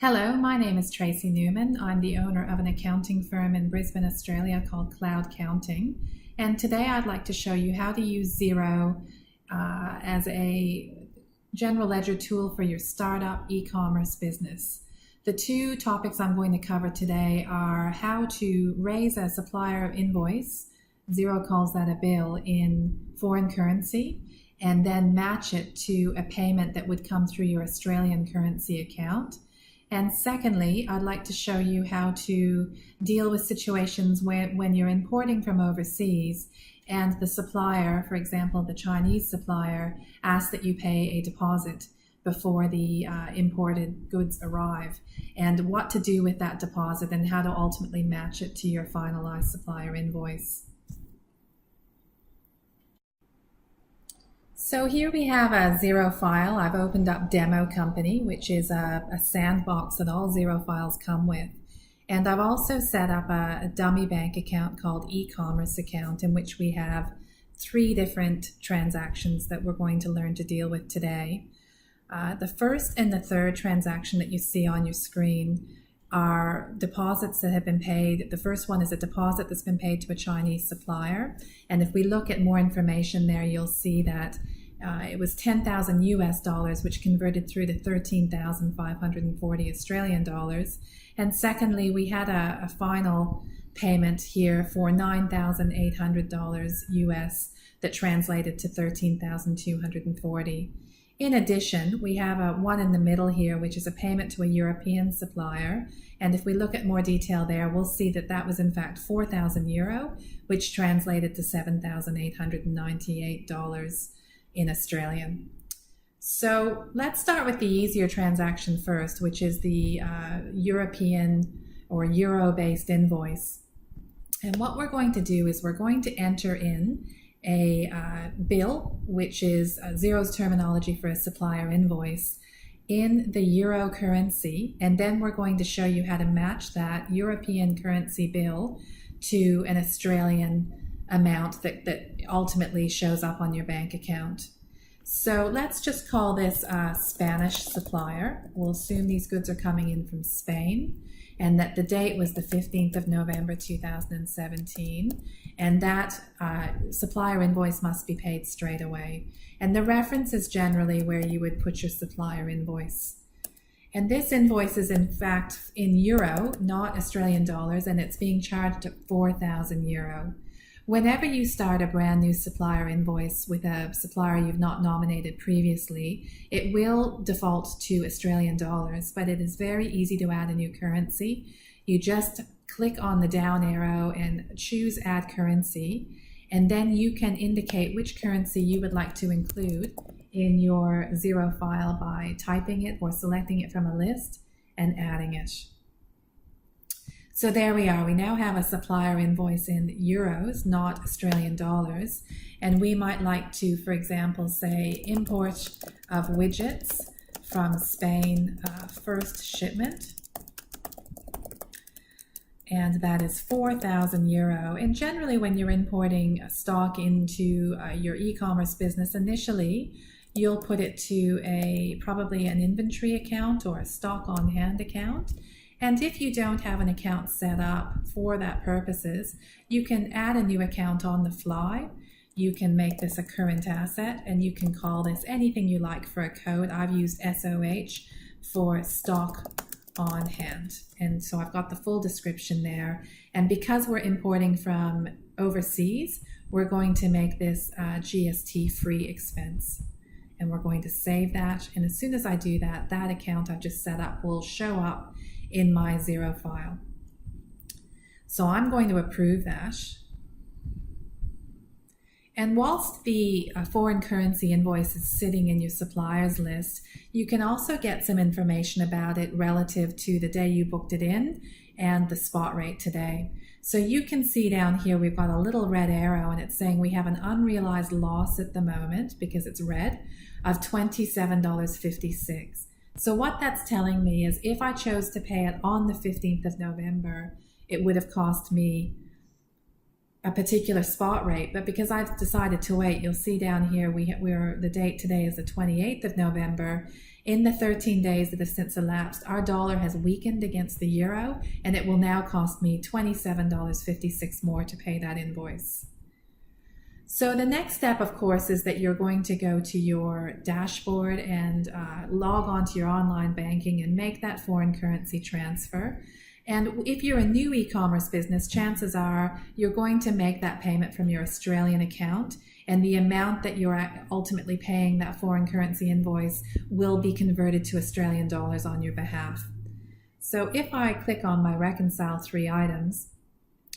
Hello, my name is Tracy Newman. I'm the owner of an accounting firm in Brisbane, Australia called Cloud Counting. And today I'd like to show you how to use Xero as a general ledger tool for your startup e-commerce business. The two topics I'm going to cover today are how to raise a supplier invoice, Xero calls that a bill, in foreign currency, and then match it to a payment that would come through your Australian currency account. And secondly, I'd like to show you how to deal with situations when you're importing from overseas and the supplier, for example, the Chinese supplier, asks that you pay a deposit before the imported goods arrive, and what to do with that deposit and how to ultimately match it to your finalized supplier invoice. So here we have a Xero file. I've opened up Demo Company, which is a sandbox that all Xero files come with. And I've also set up a dummy bank account called eCommerce account, in which we have 3 different transactions that we're going to learn to deal with today. The first and the third transaction that you see on your screen are deposits that have been paid. The first one is a deposit that's been paid to a Chinese supplier. And if we look at more information there, you'll see that it was 10,000 US dollars, which converted through to 13,540 Australian dollars. And secondly, we had a final payment here for $9,800 US that translated to 13,240. In addition, we have one in the middle here, which is a payment to a European supplier. And if we look at more detail there, we'll see that that was in fact 4,000 euro, which translated to $7,898 in Australian. So let's start with the easier transaction first, which is the European or Euro-based invoice. And what we're going to do is we're going to enter in a bill, which is Xero's terminology for a supplier invoice, in the Euro currency, and then we're going to show you how to match that European currency bill to an Australian amount that ultimately shows up on your bank account. So let's just call this a Spanish supplier. We'll assume these goods are coming in from Spain, and that the date was the 15th of November 2017, and that supplier invoice must be paid straight away. And the reference is generally where you would put your supplier invoice. And this invoice is in fact in euro, not Australian dollars, and it's being charged at 4,000 euro. Whenever you start a brand new supplier invoice with a supplier you've not nominated previously, it will default to Australian dollars, but it is very easy to add a new currency. You just click on the down arrow and choose Add Currency, and then you can indicate which currency you would like to include in your Xero file by typing it or selecting it from a list and adding it. So there we are. We now have a supplier invoice in euros, not Australian dollars. And we might like to, for example, say import of widgets from Spain, first shipment. And that is 4,000 euro. And generally when you're importing stock into your e-commerce business, initially you'll put it to probably an inventory account or a stock on hand account. And if you don't have an account set up for that purposes, you can add a new account on the fly. You can make this a current asset, and you can call this anything you like for a code. I've used SOH for stock on hand. And so I've got the full description there. And because we're importing from overseas, we're going to make this GST-free expense. And we're going to save that. And as soon as I do that, that account I've just set up will show up in my Xero file. So I'm going to approve that. And whilst the foreign currency invoice is sitting in your suppliers list, you can also get some information about it relative to the day you booked it in and the spot rate today. So you can see down here we've got a little red arrow, and it's saying we have an unrealized loss at the moment, because it's red, of $27.56. So what that's telling me is if I chose to pay it on the 15th of November, it would have cost me a particular spot rate, but because I've decided to wait, you'll see down here we're the date today is the 28th of November. In the 13 days that have since elapsed, our dollar has weakened against the euro, and it will now cost me $27.56 more to pay that invoice. So the next step, of course, is that you're going to go to your dashboard and log on to your online banking and make that foreign currency transfer. And if you're a new e-commerce business, chances are you're going to make that payment from your Australian account, and the amount that you're ultimately paying that foreign currency invoice will be converted to Australian dollars on your behalf. So if I click on my reconcile 3 items,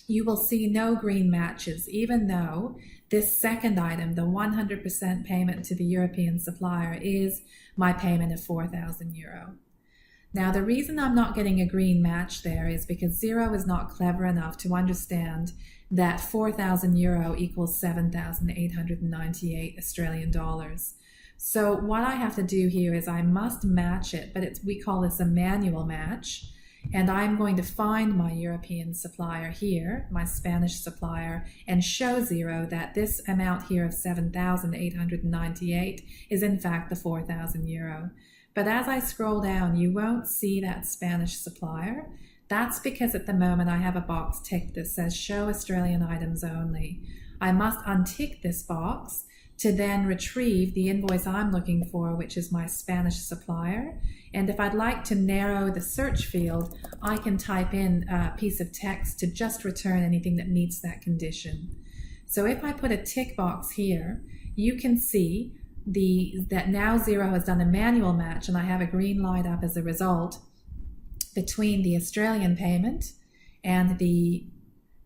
you will see no green matches, even though this second item, the 100% payment to the European supplier, is my payment of €4,000. Now, the reason I'm not getting a green match there is because Xero is not clever enough to understand that €4,000 equals 7,898 Australian dollars. So what I have to do here is I must match it, but we call this a manual match. And I'm going to find my European supplier here, my Spanish supplier, and show Xero that this amount here of 7,898 is in fact the €4,000. But as I scroll down, you won't see that Spanish supplier. That's because at the moment I have a box ticked that says show Australian items only. I must untick this box to then retrieve the invoice I'm looking for, which is my Spanish supplier. And if I'd like to narrow the search field, I can type in a piece of text to just return anything that meets that condition. So if I put a tick box here, you can see that now Xero has done a manual match, and I have a green light up as a result between the Australian payment and the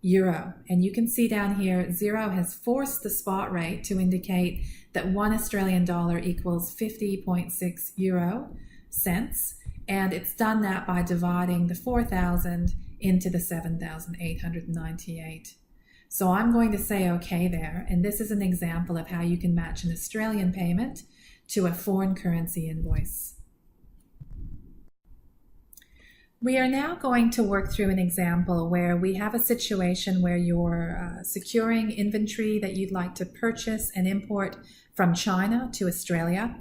euro. And you can see down here, Xero has forced the spot rate to indicate that $1 Australian equals 50.6 euro cents. And it's done that by dividing the 4,000 into the 7,898. So I'm going to say okay there. And this is an example of how you can match an Australian payment to a foreign currency invoice. We are now going to work through an example where we have a situation where you're securing inventory that you'd like to purchase and import from China to Australia.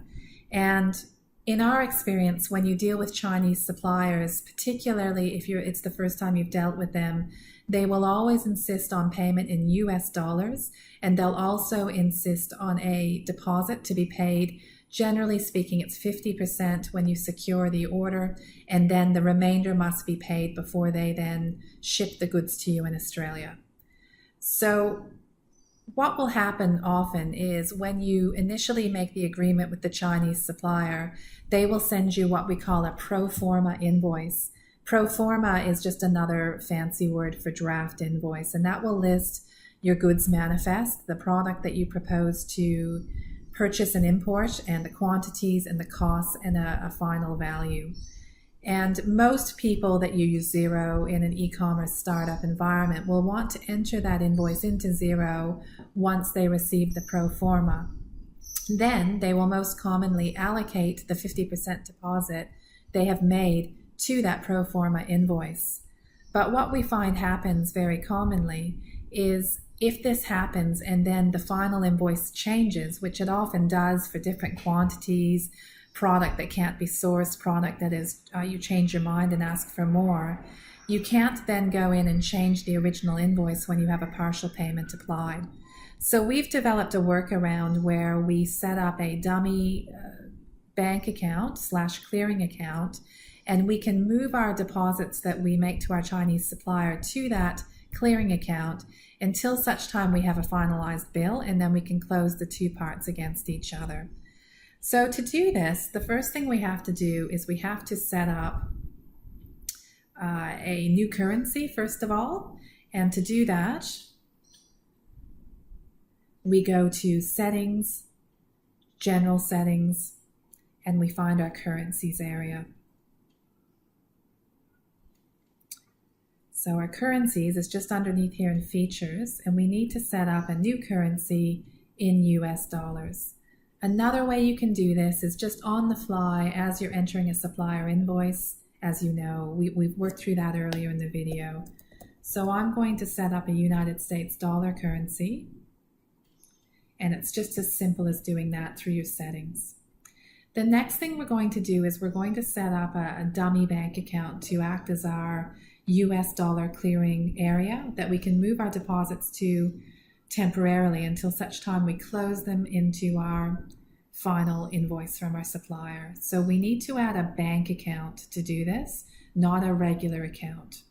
And in our experience, when you deal with Chinese suppliers, particularly if it's the first time you've dealt with them, they will always insist on payment in US dollars, and they'll also insist on a deposit to be paid. Generally speaking, it's 50% when you secure the order, and then the remainder must be paid before they then ship the goods to you in Australia. So what will happen often is when you initially make the agreement with the Chinese supplier, they will send you what we call a pro forma invoice. Pro forma is just another fancy word for draft invoice, and that will list your goods manifest, the product that you propose to purchase and import, and the quantities and the costs and a final value. And most people that use Xero in an e-commerce startup environment will want to enter that invoice into Xero once they receive the pro forma. Then they will most commonly allocate the 50% deposit they have made to that pro forma invoice. But what we find happens very commonly is if this happens and then the final invoice changes, which it often does for different quantities, product that can't be sourced, product that is, you change your mind and ask for more, you can't then go in and change the original invoice when you have a partial payment applied. So we've developed a workaround where we set up a dummy bank account / clearing account, and we can move our deposits that we make to our Chinese supplier to that clearing account until such time we have a finalized bill, and then we can close the two parts against each other. So to do this, the first thing we have to do is we have to set up a new currency first of all. And to do that, we go to Settings, General Settings, and we find our Currencies area. So our currencies is just underneath here in Features, and we need to set up a new currency in US dollars. Another way you can do this is just on the fly as you're entering a supplier invoice. As you know, we've worked through that earlier in the video. So I'm going to set up a United States dollar currency, and it's just as simple as doing that through your settings. The next thing we're going to do is we're going to set up a dummy bank account to act as our US dollar clearing area that we can move our deposits to temporarily until such time we close them into our final invoice from our supplier. So we need to add a bank account to do this, not a regular account.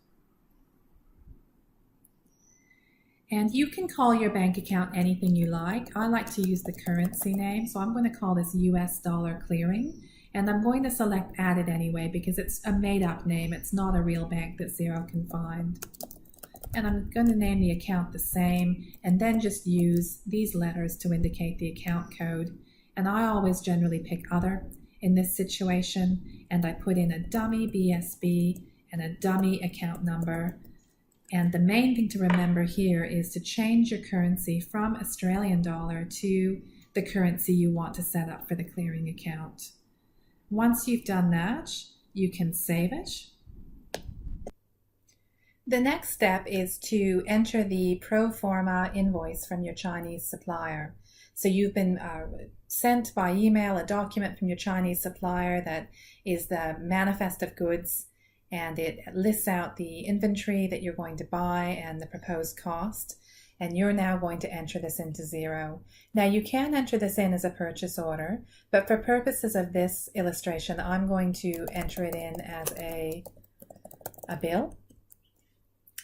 And you can call your bank account anything you like. I like to use the currency name, so I'm going to call this US dollar clearing, and I'm going to select add it anyway because it's a made-up name. It's not a real bank that Xero can find. And I'm going to name the account the same and then just use these letters to indicate the account code. And I always generally pick other in this situation, and I put in a dummy BSB and a dummy account number. And the main thing to remember here is to change your currency from Australian dollar to the currency you want to set up for the clearing account. Once you've done that, you can save it. The next step is to enter the pro forma invoice from your Chinese supplier. So you've been sent by email a document from your Chinese supplier that is the manifest of goods, and it lists out the inventory that you're going to buy and the proposed cost, and you're now going to enter this into Xero. Now you can enter this in as a purchase order, but for purposes of this illustration, I'm going to enter it in as a bill,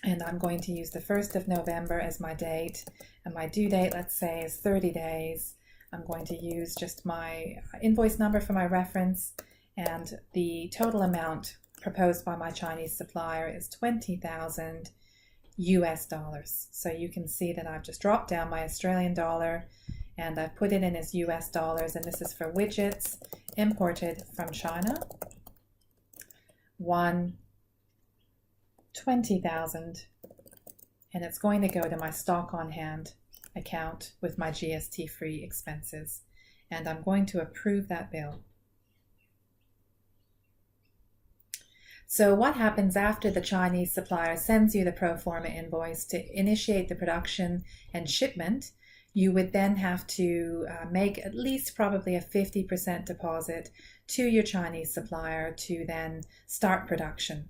and I'm going to use the 1st of November as my date, and my due date, let's say, is 30 days. I'm going to use just my invoice number for my reference, and the total amount proposed by my Chinese supplier is $20,000 US. So you can see that I've just dropped down my Australian dollar and I've put it in as US dollars, and this is for widgets imported from China. 20,000, and it's going to go to my stock on hand account with my GST free expenses, and I'm going to approve that bill. So what happens after the Chinese supplier sends you the pro forma invoice to initiate the production and shipment? You would then have to make at least probably a 50% deposit to your Chinese supplier to then start production.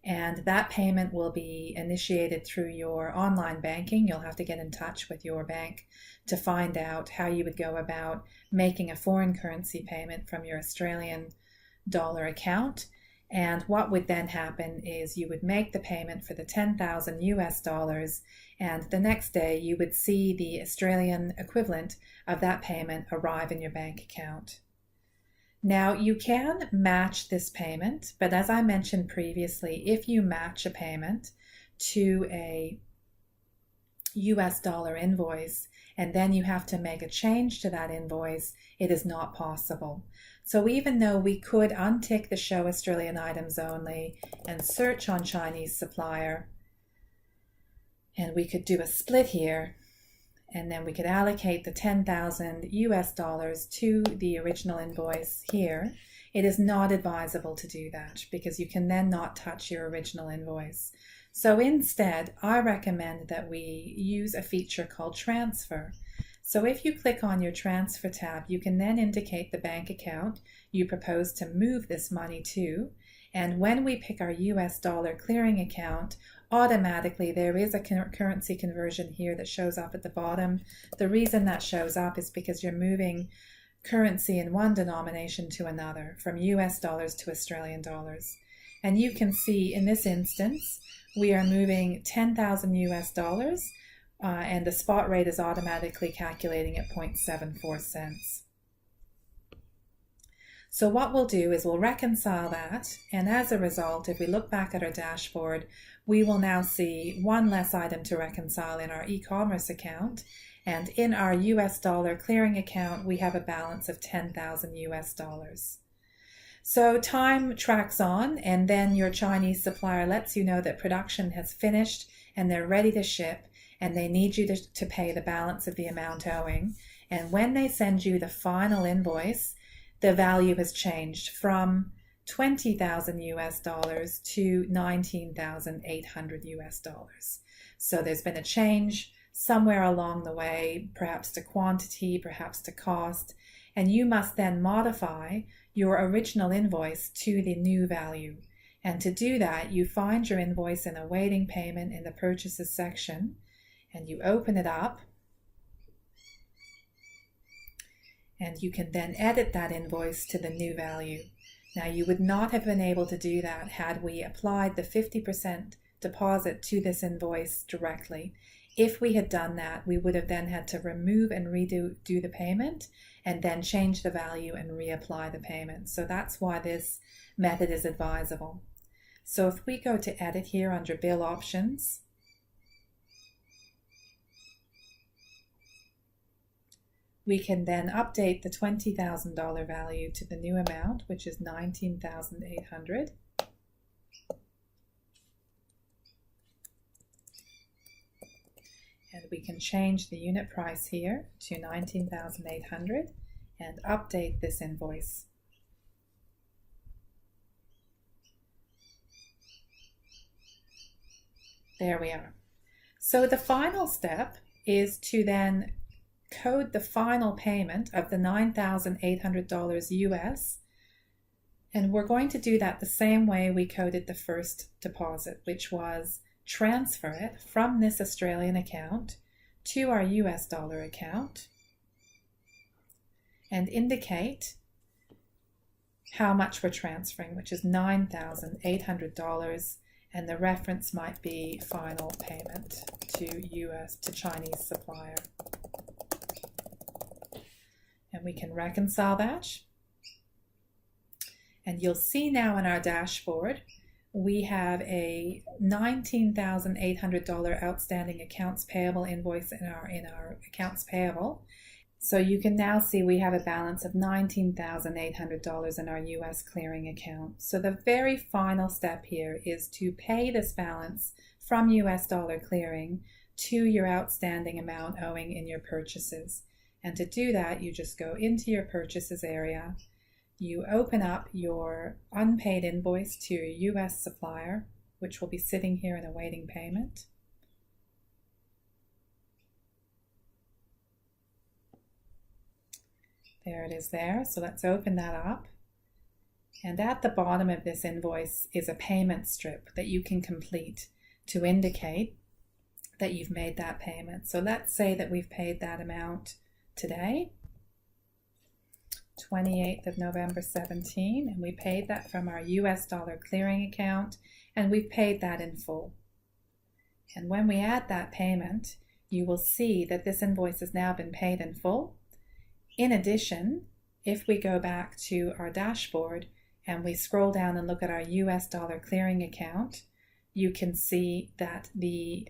And that payment will be initiated through your online banking. You'll have to get in touch with your bank to find out how you would go about making a foreign currency payment from your Australian dollar account. And what would then happen is you would make the payment for the 10,000 US dollars, and the next day you would see the Australian equivalent of that payment arrive in your bank account. Now you can match this payment, but as I mentioned previously, if you match a payment to a US dollar invoice and then you have to make a change to that invoice, it is not possible. So even though we could untick the Show Australian Items Only and search on Chinese supplier, and we could do a split here, and then we could allocate the 10,000 US dollars to the original invoice here, it is not advisable to do that because you can then not touch your original invoice. So instead, I recommend that we use a feature called Transfer. So if you click on your Transfer tab, you can then indicate the bank account you propose to move this money to. And when we pick our US dollar clearing account, automatically there is a currency conversion here that shows up at the bottom. The reason that shows up is because you're moving currency in one denomination to another, from US dollars to Australian dollars. And you can see in this instance, we are moving 10,000 US dollars. And the spot rate is automatically calculating at 0.74 cents. So what we'll do is we'll reconcile that, and as a result, if we look back at our dashboard, we will now see one less item to reconcile in our eCommerce account, and in our US dollar clearing account, we have a balance of 10,000 US dollars. So time tracks on, and then your Chinese supplier lets you know that production has finished and they're ready to ship, and they need you to pay the balance of the amount owing. And when they send you the final invoice, the value has changed from $20,000 US dollars to $19,800 US dollars. So there's been a change somewhere along the way, perhaps to quantity, perhaps to cost, and you must then modify your original invoice to the new value. And to do that, you find your invoice in awaiting payment in the purchases section, and you open it up, and you can then edit that invoice to the new value. Now, you would not have been able to do that had we applied the 50% deposit to this invoice directly. If we had done that, we would have then had to remove and redo the payment and then change the value and reapply the payment. So that's why this method is advisable. So if we go to edit here under bill options, we can then update the $20,000 value to the new amount, which is $19,800. And we can change the unit price here to $19,800 and update this invoice. There we are. So the final step is to then code the final payment of the $9,800 US. And we're going to do that the same way we coded the first deposit, which was transfer it from this Australian account to our US dollar account and indicate how much we're transferring, which is $9,800, and the reference might be final payment to Chinese supplier. And we can reconcile that. And you'll see now in our dashboard, we have a $19,800 outstanding accounts payable invoice in our accounts payable. So you can now see we have a balance of $19,800 in our US clearing account. So the very final step here is to pay this balance from US dollar clearing to your outstanding amount owing in your purchases. And to do that, you just go into your purchases area. You open up your unpaid invoice to your US supplier, which will be sitting here in awaiting payment. There it is there. So let's open that up. And at the bottom of this invoice is a payment strip that you can complete to indicate that you've made that payment. So let's say that we've paid that amount today, 28th of November 17, and we paid that from our US dollar clearing account, and we've paid that in full. And when we add that payment, you will see that this invoice has now been paid in full. In addition, if we go back to our dashboard and we scroll down and look at our US dollar clearing account, you can see that the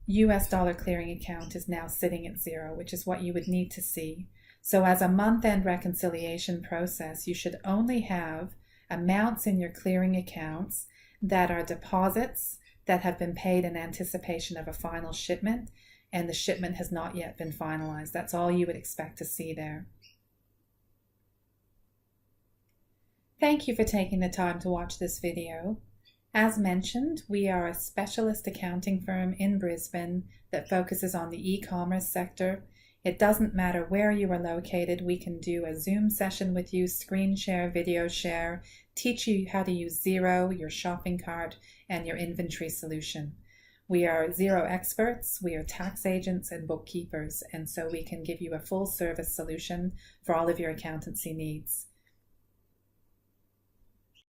US dollar clearing account is now sitting at zero, which is what you would need to see. So as a month-end reconciliation process, you should only have amounts in your clearing accounts that are deposits that have been paid in anticipation of a final shipment, and the shipment has not yet been finalized. That's all you would expect to see there. Thank you for taking the time to watch this video. As mentioned, we are a specialist accounting firm in Brisbane that focuses on the e-commerce sector. It doesn't matter where you are located. We can do a Zoom session with you, screen share, video share, teach you how to use Xero, your shopping cart, and your inventory solution. We are Xero experts, we are tax agents and bookkeepers, and so we can give you a full service solution for all of your accountancy needs.